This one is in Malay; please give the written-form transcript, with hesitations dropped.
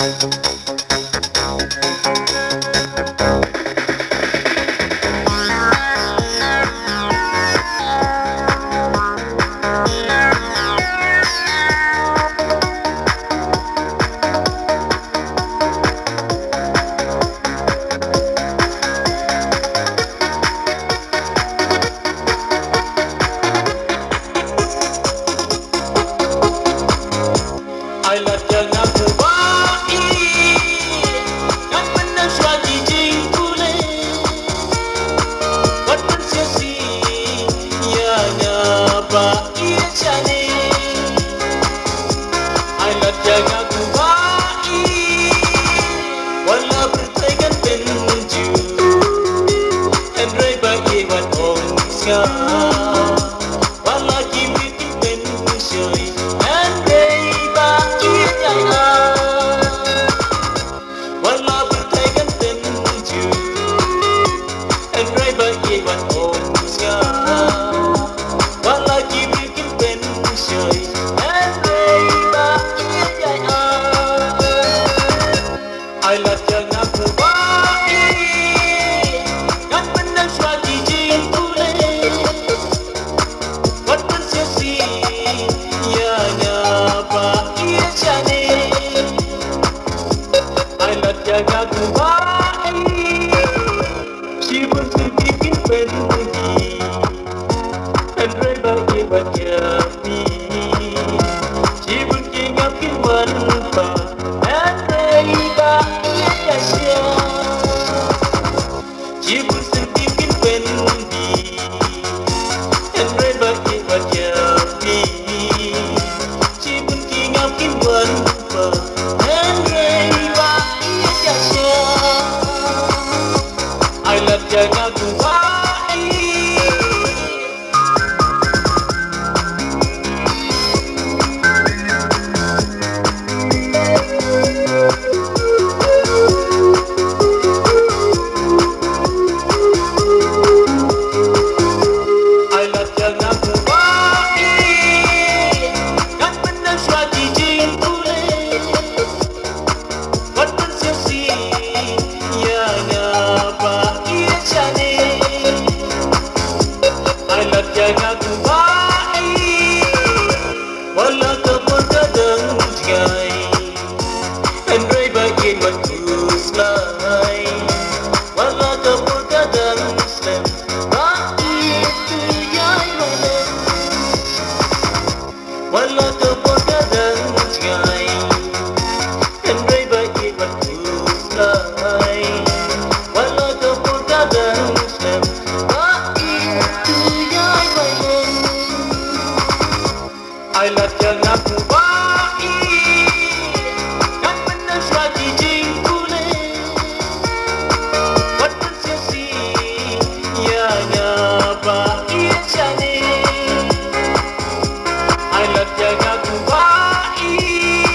Aylat jangan terbaik dan menaswa jijing kulit berpensiasi ianya baik cantik. Aylat jangan terbaik wala bertaikan penju Andre bagi wan ong siang wala kimi pensyoi wala bertaikan tenju Andre bagi wan ong siang wala kimi pensyoi Andre bagi aylat jangan terbaik dan menang suatu jing kulit buat pensiasi ianya baik cantik. Aylat jangan terbaik si bertikin pergi Andre bagi banyami si berkingakin wanpa Andre bagi kasya si bertikin pergi Andre bagi banyami si berkingakin wanpa aylat jangan terbaik. Aylat jangan terbaik dan menang suatu jing kulit berpensiasi ianya baik cantik. Aylat jangan terbaik wala terpedadang jai Andre bagi bagus lai wala terpedadang Islam baik tu yai malam wala terpedadang jai Andre bagi bagus lai wala terpedadang Islam aylat jangan terbaik dan menaswa jijing kulit buat pensiasi ianya baik cantik. Aylat jangan terbaik